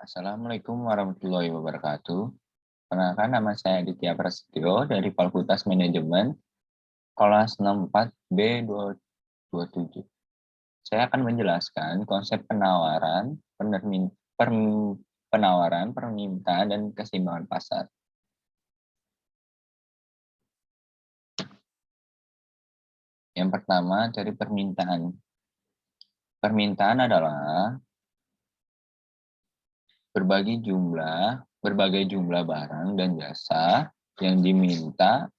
Assalamualaikum warahmatullahi wabarakatuh. Perkenalkan, nama saya Aditya Prasetyo dari Fakultas Manajemen, kelas 64B227. Saya akan menjelaskan konsep penawaran, penawaran, permintaan, dan keseimbangan pasar. Yang pertama dari permintaan. Permintaan adalah berbagai jumlah barang dan jasa yang diminta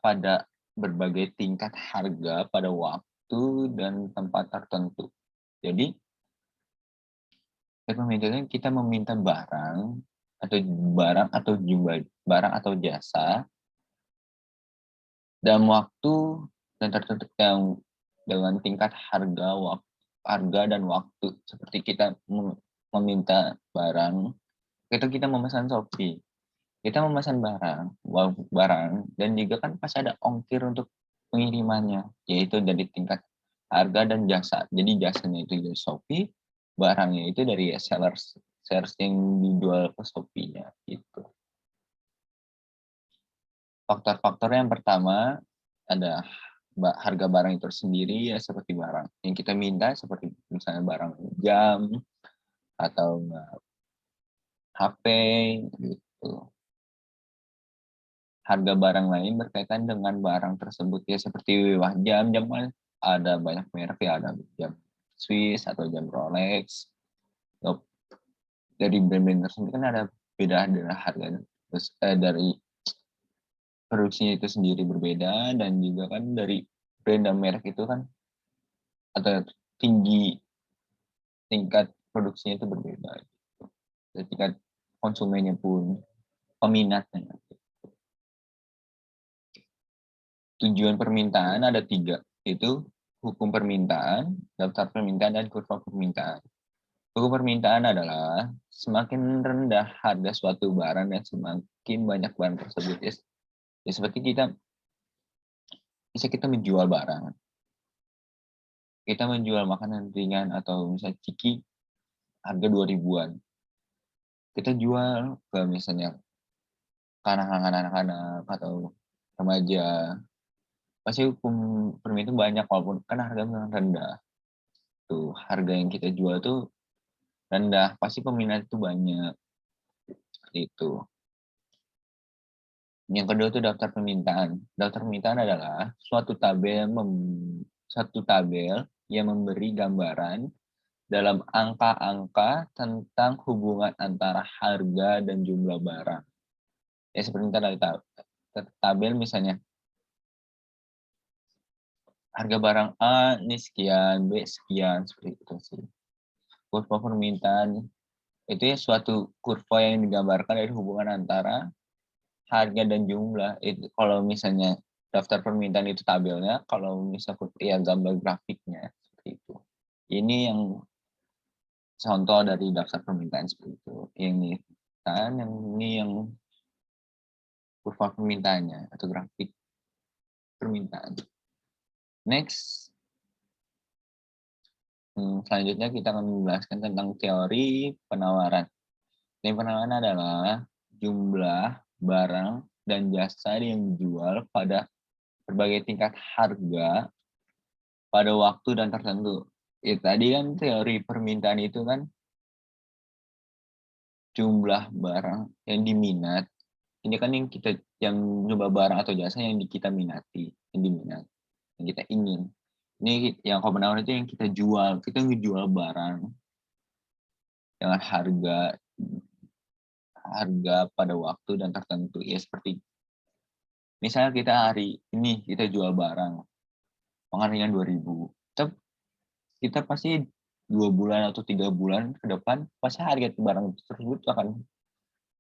pada berbagai tingkat harga pada waktu dan tempat tertentu. Jadi, permintaan kita meminta barang atau jasa dalam waktu dan tertentu yang dengan tingkat harga dan waktu. Seperti kita meminta barang, itu kita memesan Shopee. Kita memesan barang dan juga kan pasti ada ongkir untuk pengirimannya, yaitu dari tingkat harga dan jasa. Jadi jasanya itu dari Shopee, barangnya itu dari sellers yang dijual ke Shopee-nya gitu. Faktor-faktor yang pertama ada harga barang itu sendiri, ya seperti barang yang kita minta, seperti misalnya barang jam atau HP gitu. Harga barang lain berkaitan dengan barang tersebut, ya seperti jam kan ada banyak merek, ya ada jam Swiss atau jam Rolex. Dari brand-brand tersebut kan ada beda harganya, terus dari produksinya itu sendiri berbeda, dan juga kan dari brand dan merek itu kan atau tingkat produksinya itu berbeda gitu. Dan tingkat konsumennya pun, peminatnya. Tujuan permintaan ada 3, yaitu hukum permintaan, daftar permintaan, dan kurva permintaan. Hukum permintaan adalah semakin rendah harga suatu barang dan semakin banyak barang tersebut. Ya seperti kita menjual barang. Kita menjual makanan ringan atau misalnya ciki harga 2.000-an. Kita jual ke misalnya anak-anak atau remaja. Pasti hukum permintaan banyak walaupun kan harganya rendah. Tuh, harga yang kita jual tuh rendah, pasti peminat itu banyak. Seperti itu. Yang kedua itu daftar permintaan. Daftar permintaan adalah suatu tabel yang memberi gambaran dalam angka-angka tentang hubungan antara harga dan jumlah barang. Ya seperti tadi tabel misalnya harga barang A ini sekian, B sekian, seperti itu sih. Kurva permintaan itu ya suatu kurva yang digambarkan dari hubungan antara harga dan jumlah. Itu kalau misalnya daftar permintaan itu tabelnya, kalau misalnya ya gambar grafiknya seperti itu. Ini yang contoh dari daftar permintaan seperti itu. Yang ini yang kurva permintaannya atau grafik permintaan. Next, selanjutnya kita akan menjelaskan tentang teori penawaran. Teori penawaran adalah jumlah barang dan jasa yang dijual pada berbagai tingkat harga pada waktu dan tertentu. Ya, tadi kan teori permintaan itu kan jumlah barang yang diminat. Ini kan yang jumlah barang atau jasa yang kita minati, yang diminat, yang kita ingin. Ini yang penawaran itu yang kita jual. Kita ngejual barang dengan harga pada waktu dan tertentu. Ya seperti misalnya kita hari ini kita jual barang penghargaan 2.000. Kita pasti 2 bulan atau 3 bulan ke depan pasti harga barang tersebut akan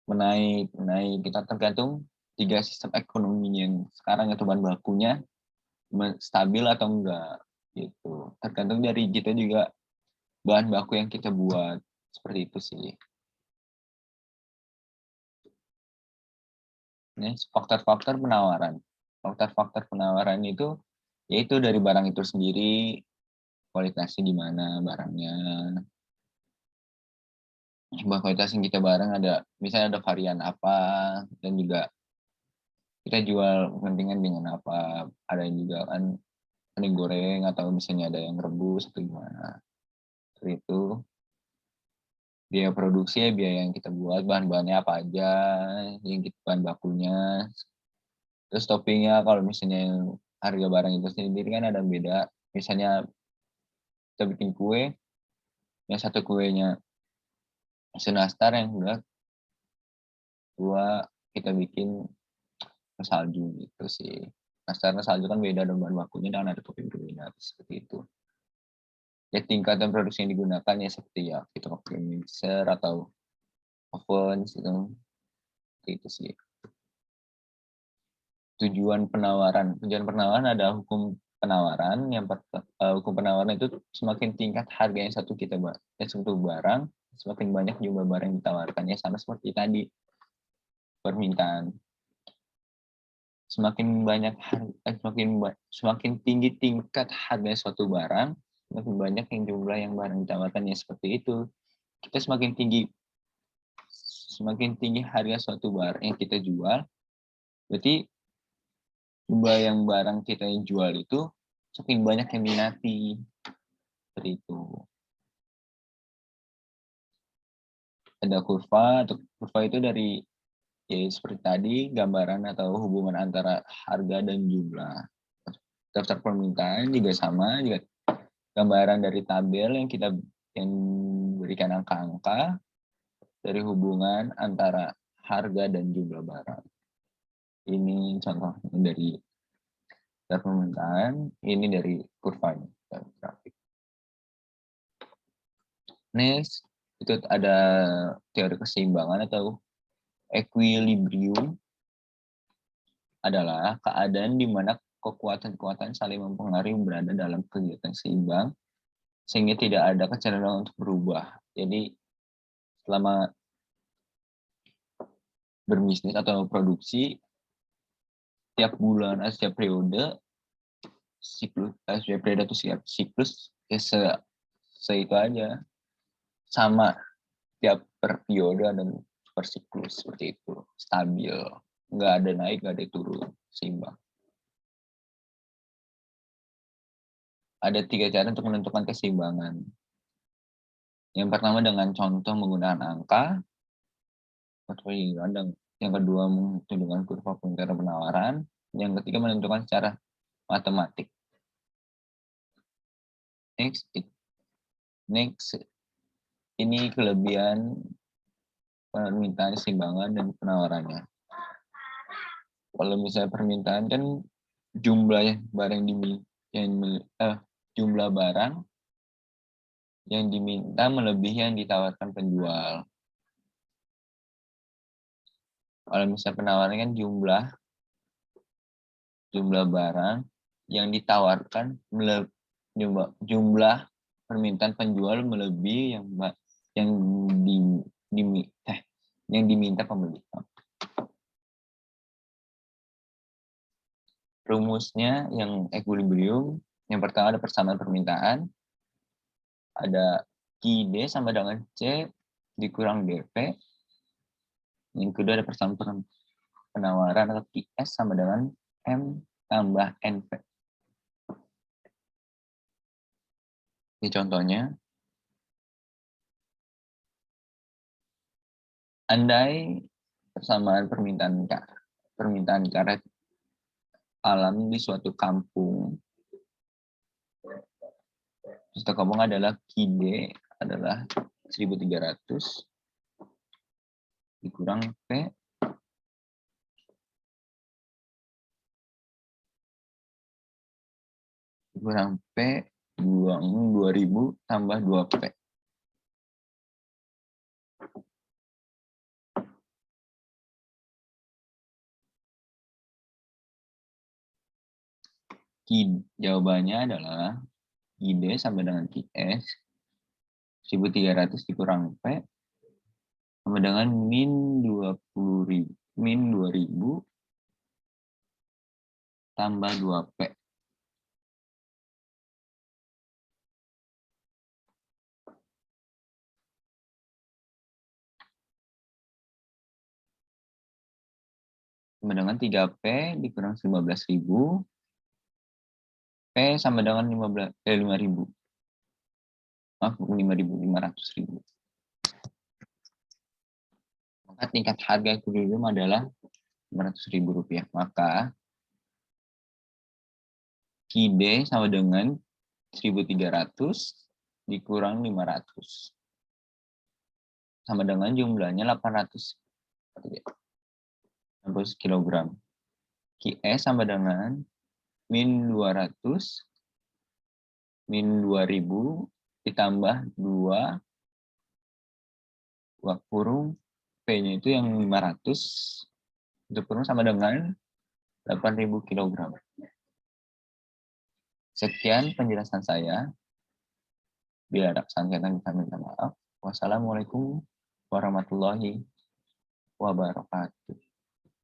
menaik. Kita tergantung 3 sistem ekonomi yang sekarang atau bahan bakunya stabil atau enggak gitu. Tergantung dari kita juga bahan baku yang kita buat, seperti itu sih. Ini faktor-faktor penawaran. Faktor-faktor penawaran itu yaitu dari barang itu sendiri, kualitasnya gimana barangnya, Jumlah kualitas yang kita barang ada, misalnya ada varian apa, dan juga kita jual kepentingan dengan apa. Ada yang juga kan ada yang goreng atau misalnya ada yang rebus atau gimana. Seperti itu. Biaya produksi, biaya yang kita buat, bahan-bahannya apa aja, yang kita bahan bakunya. Terus toppingnya kalau misalnya yang harga barang itu sendiri kan ada beda. Misalnya kita bikin kue, yang satu kuenya senastar, yang dua kita bikin salju gitu sih. Nastar salju kan beda dengan bahan bakunya dan ada topping berbeda seperti itu. Ya tingkatan produksi yang digunakan ya seperti ya kita pakai mixer atau oven gitu. Itu sih. Tujuan penawaran ada hukum penawaran. Hukum penawaran itu semakin tingkat harga yang satu barang, semakin banyak jumlah barang yang ditawarkannya, sama seperti tadi permintaan. Semakin tinggi tingkat harga suatu barang, semakin banyak yang jumlah yang barang ditawarkannya, seperti itu. Kita semakin tinggi harga suatu barang yang kita jual, berarti jumlah yang barang kita yang jual itu semakin banyak yang minati. Seperti itu. Ada kurva, atau kurva itu dari ya seperti tadi gambaran atau hubungan antara harga dan jumlah. Daftar permintaan juga sama, juga gambaran dari tabel yang berikan angka-angka dari hubungan antara harga dan jumlah barang. Ini contohnya dari daftar permintaan, ini dari kurvanya. Grafik. Next, itu ada teori keseimbangan atau equilibrium, adalah keadaan di mana kekuatan-kekuatan saling mempengaruhi berada dalam kegiatan seimbang sehingga tidak ada kecenderungan untuk berubah. Jadi selama berbisnis atau produksi, setiap bulan, setiap periode, setiap periode atau setiap siklus, ya itu aja. Sama tiap per periode dan per siklus, seperti itu. Stabil. Nggak ada naik, nggak ada turun. Seimbang. Ada 3 cara untuk menentukan keseimbangan. Yang pertama dengan contoh menggunakan angka, yang kedua menentukan kurva pengeluaran penawaran, yang ketiga menentukan secara matematik. Next, ini kelebihan permintaan keseimbangan dan penawarannya. Kalau misalnya permintaan kan jumlah barang jumlah barang yang diminta melebihi yang ditawarkan penjual. Kalau misalnya penawaran kan jumlah barang yang ditawarkan jumlah permintaan penjual melebihi yang diminta pembeli. Rumusnya yang equilibrium, yang pertama ada persamaan permintaan, ada QD sama dengan C dikurang DP, yang kedua ada persamaan penawaran atau QS sama dengan M tambah NP. Ini contohnya. Andai persamaan permintaan karet alam di suatu kampung. Suatu kampung adalah QD adalah 1.300 dikurang P dikurang P 2000 tambah 2P. Jawabannya adalah ID sama dengan QS 1.300 dikurang P sama dengan min 20.000 min 2000 tambah 2P. sama dengan 3P dikurang 15.000. P sama dengan 5.000. Maaf, 5.500.000. Maka tingkat harga ekuilibrium adalah Rp500.000. Maka QD sama dengan 1.300 dikurang 500. Sama dengan jumlahnya 800 kg. QE sama dengan min 200 min 2000 ditambah 2 kurung P-nya itu yang 500 itu kurung sama dengan 8.000 kg. Sekian penjelasan saya. Bila ada kesalahan kami minta maaf. Wassalamualaikum warahmatullahi wabarakatuh.